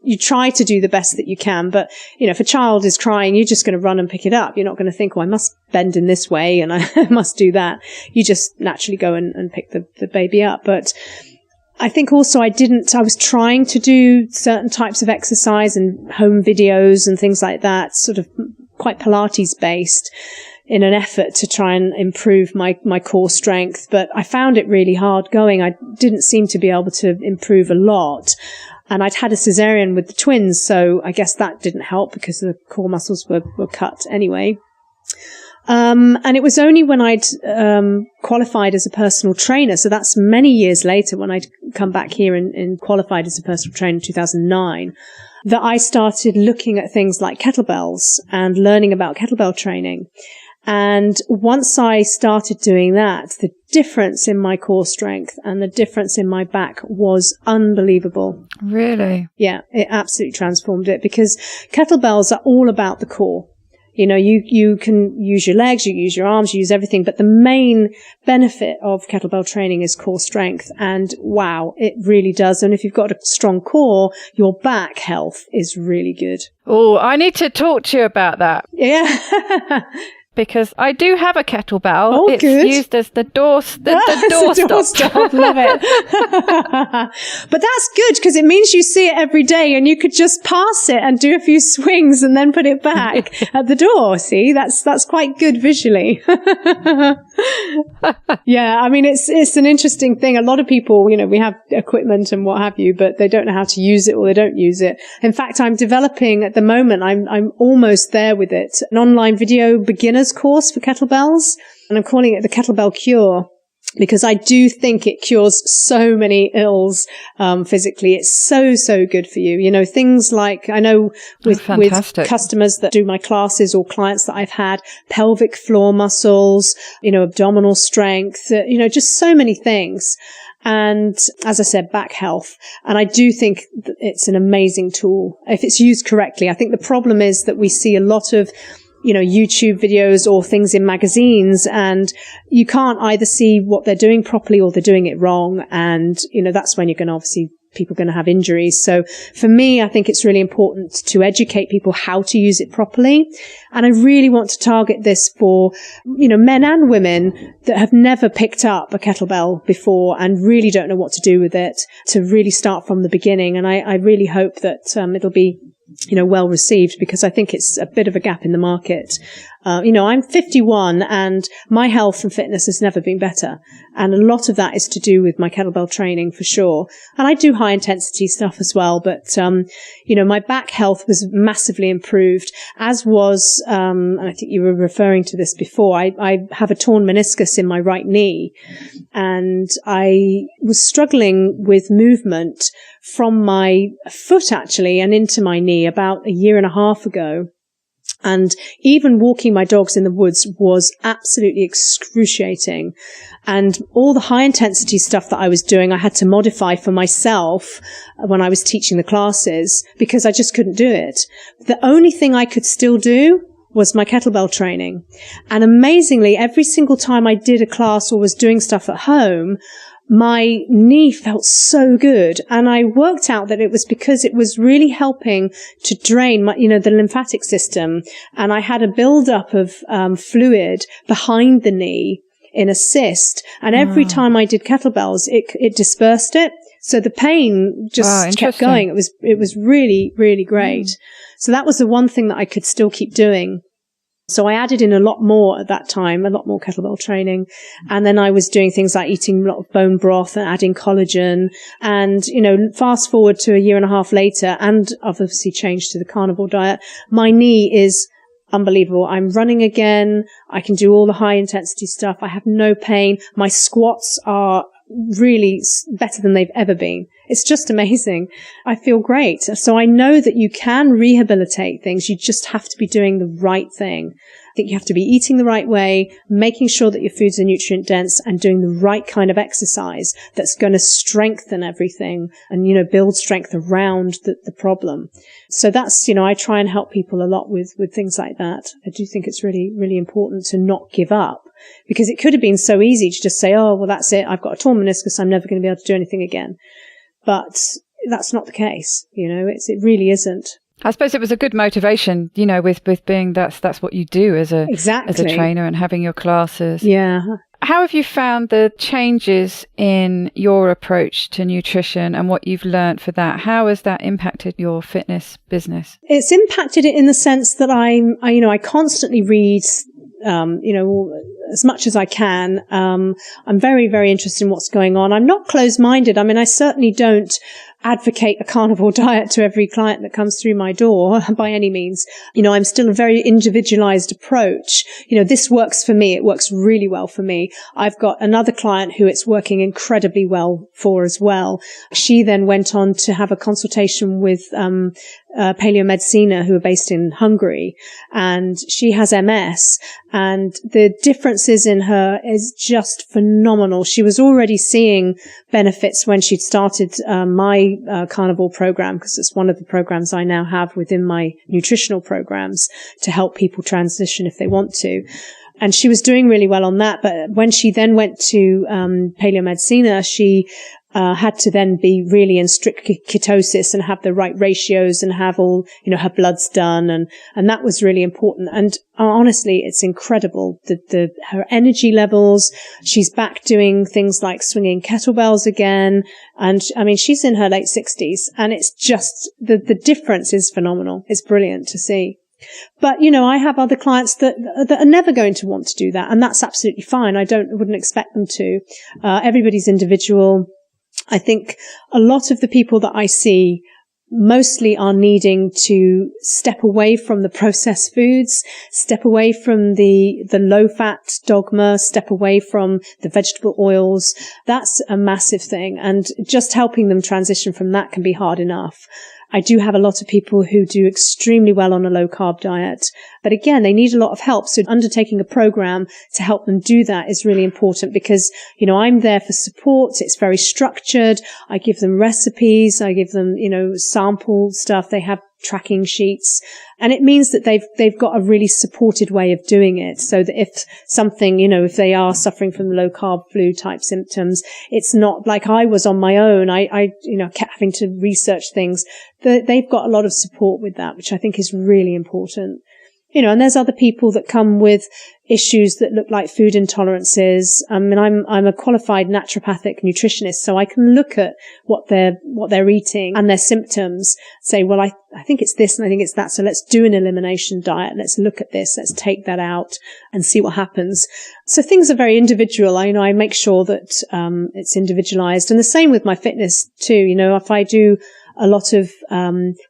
you try to do the best that you can, but, if a child is crying, you're just going to run and pick it up. You're not going to think, I must bend in this way and I must do that. You just naturally go and pick the baby up. But I think also I was trying to do certain types of exercise and home videos and things like that, sort of quite Pilates based, in an effort to try and improve my core strength. But I found it really hard going. I didn't seem to be able to improve a lot. And I'd had a cesarean with the twins, so I guess that didn't help because the core muscles were cut anyway. And it was only when I'd qualified as a personal trainer, so that's many years later when I'd come back here and qualified as a personal trainer in 2009, that I started looking at things like kettlebells and learning about kettlebell training. And once I started doing that, the difference in my core strength and the difference in my back was unbelievable. Really? Yeah, it absolutely transformed it, because kettlebells are all about the core. You can use your legs, you use your arms, you use everything, but the main benefit of kettlebell training is core strength. And wow, it really does. And if you've got a strong core, your back health is really good. Oh, I need to talk to you about that. Yeah. Because I do have a kettlebell. Oh, it's good. used as the doorstop. Love it. But that's good, because it means you see it every day and you could just pass it and do a few swings and then put it back at the door. See, that's quite good visually. Yeah, I mean, it's an interesting thing. A lot of people, we have equipment and what have you, but they don't know how to use it, or they don't use it. In fact, I'm developing at the moment, I'm almost there with it, an online video beginner's course for kettlebells, and I'm calling it the Kettlebell Cure, because I do think it cures so many ills physically. It's so good for you. Things like, I know with customers that do my classes or clients that I've had, pelvic floor muscles, abdominal strength, just so many things. And as I said, back health. And I do think that it's an amazing tool if it's used correctly. I think the problem is that we see a lot of YouTube videos or things in magazines, and you can't either see what they're doing properly or they're doing it wrong. And, that's when you're going to people are going to have injuries. So for me, I think it's really important to educate people how to use it properly. And I really want to target this for, men and women that have never picked up a kettlebell before and really don't know what to do with it, to really start from the beginning. And I really hope that it'll be well received, because I think it's a bit of a gap in the market. I'm 51 and my health and fitness has never been better. And a lot of that is to do with my kettlebell training for sure. And I do high intensity stuff as well. But, my back health was massively improved, as was, and I think you were referring to this before. I have a torn meniscus in my right knee, and I was struggling with movement from my foot actually and into my knee about a year and a half ago. And even walking my dogs in the woods was absolutely excruciating. And all the high intensity stuff that I was doing, I had to modify for myself when I was teaching the classes, because I just couldn't do it. The only thing I could still do was my kettlebell training. And amazingly, every single time I did a class or was doing stuff at home, my knee felt so good. And I worked out that it was because it was really helping to drain the lymphatic system. And I had a buildup of fluid behind the knee in a cyst. And every time I did kettlebells, it dispersed it. So the pain just kept going. It was really, really great. So that was the one thing that I could still keep doing. So I added in a lot more at that time, a lot more kettlebell training. And then I was doing things like eating a lot of bone broth and adding collagen. And, fast forward to a year and a half later, and I've obviously changed to the carnivore diet. My knee is unbelievable. I'm running again. I can do all the high intensity stuff. I have no pain. My squats are really better than they've ever been. It's just amazing. I feel great. So I know that you can rehabilitate things. You just have to be doing the right thing. I think you have to be eating the right way, making sure that your foods are nutrient dense, and doing the right kind of exercise that's going to strengthen everything and, build strength around the problem. So that's, I try and help people a lot with things like that. I do think it's really, really important to not give up, because it could have been so easy to just say, oh, well, that's it. I've got a torn meniscus. I'm never going to be able to do anything again. But that's not the case. It really isn't. I suppose it was a good motivation, with being that's what you do as a trainer and having your classes. Yeah. How have you found the changes in your approach to nutrition and what you've learned for that? How has that impacted your fitness business? It's impacted it in the sense that I constantly read, as much as I can. I'm very, very interested in what's going on. I'm not closed-minded. I mean, I certainly don't advocate a carnivore diet to every client that comes through my door by any means. I'm still a very individualized approach. This works for me. It works really well for me. I've got another client who it's working incredibly well for as well. She then went on to have a consultation with, Paleomedicina, who are based in Hungary, and she has MS, and the differences in her is just phenomenal. She was already seeing benefits when she'd started my carnivore program, because it's one of the programs I now have within my nutritional programs to help people transition if they want to. And she was doing really well on that. But when she then went to Paleomedicina, she had to then be really in strict ketosis and have the right ratios and have all, her bloods done. And that was really important. And honestly, it's incredible. Her energy levels, she's back doing things like swinging kettlebells again. And I mean, she's in her late 60s, and it's just, the difference is phenomenal. It's brilliant to see. But, I have other clients that are never going to want to do that. And that's absolutely fine. I wouldn't expect them to. Everybody's individual. I think a lot of the people that I see mostly are needing to step away from the processed foods, step away from the low fat dogma, step away from the vegetable oils. That's a massive thing. And just helping them transition from that can be hard enough. I do have a lot of people who do extremely well on a low carb diet, but again, they need a lot of help. So undertaking a program to help them do that is really important because, I'm there for support. It's very structured. I give them recipes. I give them, sample stuff. They have tracking sheets, and it means that they've got a really supported way of doing it, so that if something, if they are suffering from low carb flu type symptoms, it's not like I was on my own. I kept having to research things. They've got a lot of support with that, which I think is really important. And there's other people that come with issues that look like food intolerances. I mean, I'm a qualified naturopathic nutritionist, so I can look at what they're eating and their symptoms, say, well, I think it's this and I think it's that. So let's do an elimination diet. Let's look at this. Let's take that out and see what happens. So things are very individual. I make sure that, it's individualized, and the same with my fitness too. If I do a lot of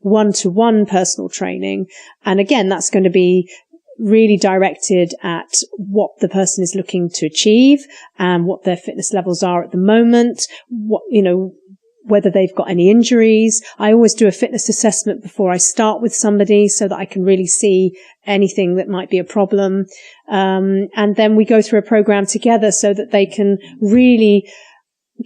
one-to-one personal training, and again, that's going to be really directed at what the person is looking to achieve and what their fitness levels are at the moment, whether they've got any injuries. I always do a fitness assessment before I start with somebody so that I can really see anything that might be a problem. And then we go through a program together so that they can really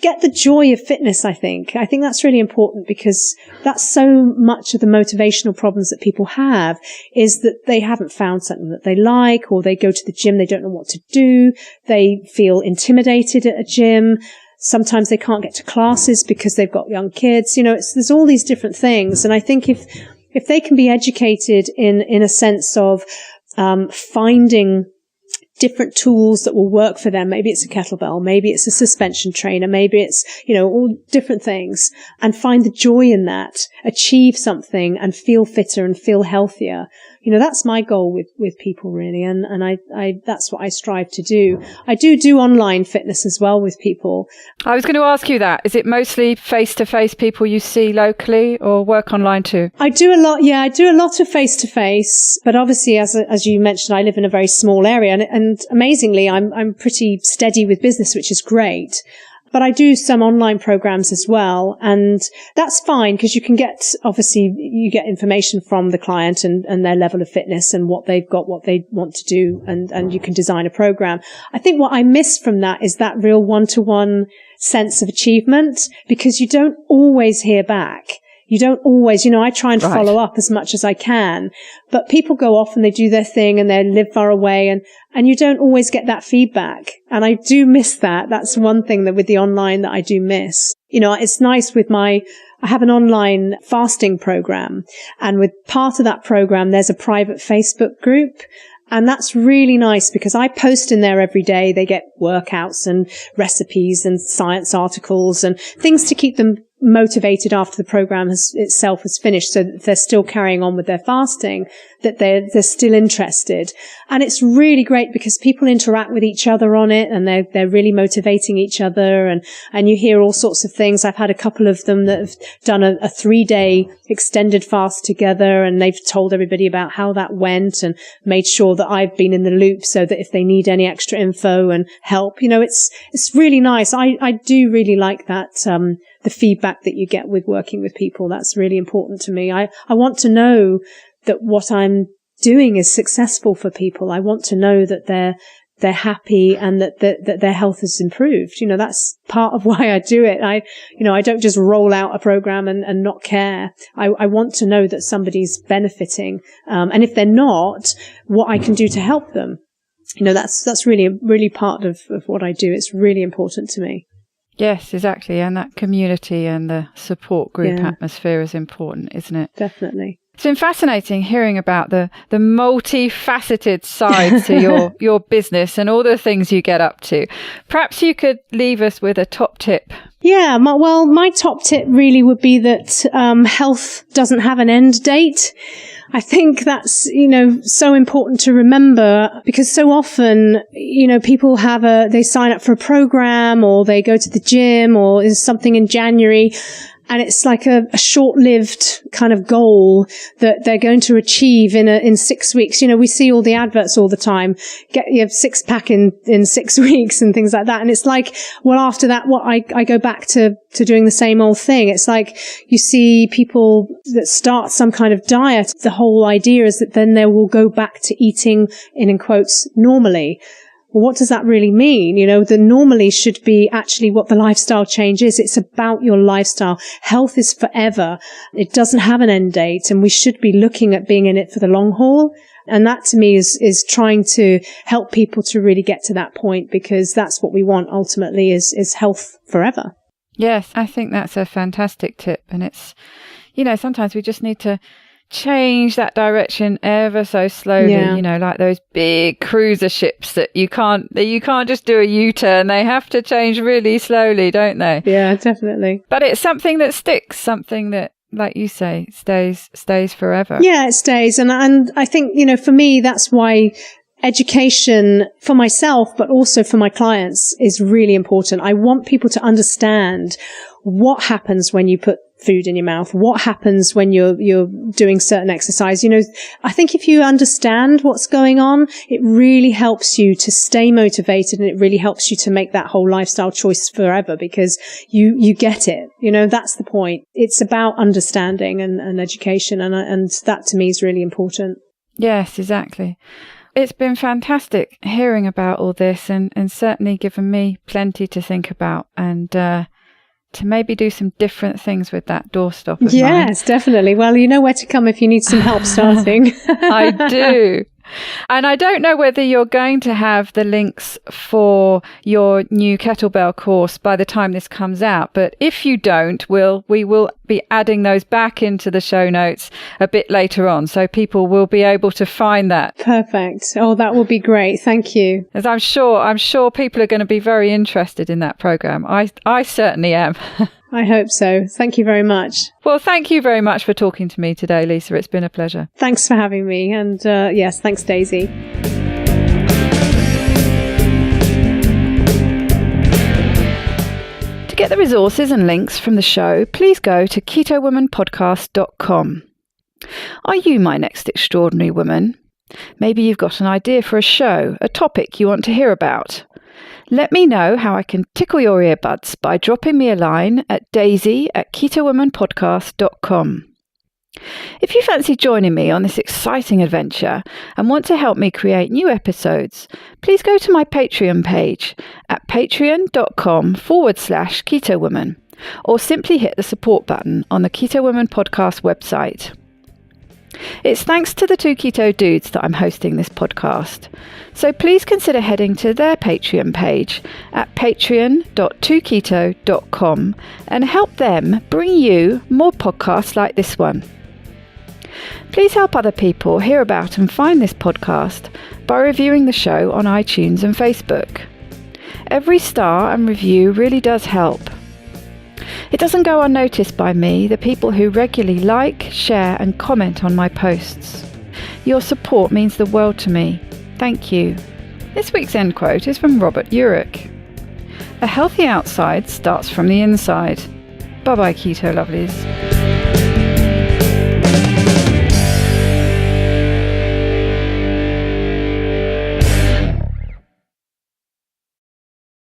get the joy of fitness, I think. I think that's really important, because that's so much of the motivational problems that people have, is that they haven't found something that they like, or they go to the gym, they don't know what to do. They feel intimidated at a gym. Sometimes they can't get to classes because they've got young kids. There's all these different things. And I think if they can be educated in a sense of, finding different tools that will work for them. Maybe it's a kettlebell, maybe it's a suspension trainer, maybe it's, all different things, and find the joy in that, achieve something and feel fitter and feel healthier. That's my goal with people, really. And I that's what I strive to do. I do online fitness as well with people. I was going to ask you that. Is it mostly face-to-face people you see locally, or work online too? I do a lot. Yeah, I do a lot of face-to-face, but obviously, as you mentioned, I live in a very small area, and amazingly, I'm pretty steady with business, which is great. But I do some online programs as well, and that's fine, because you get information from the client and their level of fitness and what they've got, what they want to do, and you can design a program. I think what I miss from that is that real one-to-one sense of achievement, because you don't always hear back. You don't always, I try and follow up as much as I can, but people go off and they do their thing and they live far away, and you don't always get that feedback. And I do miss that. That's one thing that with the online that I do miss. It's nice with I I have an online fasting program. And with part of that program, there's a private Facebook group. And that's really nice because I post in there every day. They get workouts and recipes and science articles and things to keep them motivated after the program itself has finished, so that they're still carrying on with their fasting, that they're still interested. And it's really great because people interact with each other on it, and they're really motivating each other, and you hear all sorts of things. I've had a couple of them that have done a 3-day extended fast together, and they've told everybody about how that went and made sure that I've been in the loop so that if they need any extra info and help, it's really nice. I do really like that, the feedback that you get with working with people. That's really important to me. I want to know that what I'm doing is successful for people. I want to know that they're happy and that their health has improved. That's part of why I do it. I don't just roll out a program and not care. I want to know that somebody's benefiting. And if they're not, what I can do to help them. That's really, really part of what I do. It's really important to me. Yes, exactly. And that community and the support group atmosphere is important, isn't it? Definitely. It's been fascinating hearing about the multifaceted sides to your business and all the things you get up to. Perhaps you could leave us with a top tip. Yeah, my top tip really would be that health doesn't have an end date. I think that's, so important to remember, because so often, people they sign up for a program, or they go to the gym, or is something in January, and it's like a short-lived kind of goal that they're going to achieve in 6 weeks. We see all the adverts all the time. Get your 6-pack in 6 weeks and things like that. And it's like, well, after that, I go back to doing the same old thing. It's like you see people that start some kind of diet. The whole idea is that then they will go back to eating, in quotes, normally. Well, what does that really mean? The normally should be actually what the lifestyle change is. It's about your lifestyle. Health is forever. It doesn't have an end date, and we should be looking at being in it for the long haul. And that to me is trying to help people to really get to that point, because that's what we want ultimately is health forever. Yes, I think that's a fantastic tip. And it's, sometimes we just need to change that direction ever so slowly, like those big cruiser ships that you can't just do a U-turn. They have to change really slowly, don't they? Yeah, definitely. But it's something that sticks, something that, like you say, stays forever. Yeah, it stays. And I think, for me, that's why education for myself, but also for my clients, is really important. I want people to understand what happens when you put food in your mouth, what happens when you're doing certain exercise. I think if you understand what's going on, it really helps you to stay motivated, and it really helps you to make that whole lifestyle choice forever, because you get it. That's the point. It's about understanding and education, and that to me is really important. Yes, exactly. It's been fantastic hearing about all this, and certainly given me plenty to think about, and to maybe do some different things with that doorstop of mine. Yes, definitely. Well, you know where to come if you need some help starting. I do. And I don't know whether you're going to have the links for your new Kettlebell course by the time this comes out. But if you don't, we will be adding those back into the show notes a bit later on, so people will be able to find that. Perfect. Oh, that will be great. Thank you. As I'm sure people are going to be very interested in that program. I certainly am. I hope so. Thank you very much. Well, thank you very much for talking to me today, Lisa. It's been a pleasure. Thanks for having me. And yes, thanks, Daisy. To get the resources and links from the show, please go to ketowomanpodcast.com. Are you my next extraordinary woman? Maybe you've got an idea for a show, a topic you want to hear about. Let me know how I can tickle your earbuds by dropping me a line at daisy@ketowomanpodcast.com. If you fancy joining me on this exciting adventure and want to help me create new episodes, please go to my Patreon page at patreon.com/ketowoman, or simply hit the support button on the Keto Woman podcast website. It's thanks to the two keto dudes that I'm hosting this podcast. So please consider heading to their Patreon page at patreon.2keto.com and help them bring you more podcasts like this one. Please help other people hear about and find this podcast by reviewing the show on iTunes and Facebook. Every star and review really does help. It doesn't go unnoticed by me, the people who regularly like, share and comment on my posts. Your support means the world to me. Thank you. This week's end quote is from Robert Urich. A healthy outside starts from the inside. Bye-bye, keto lovelies.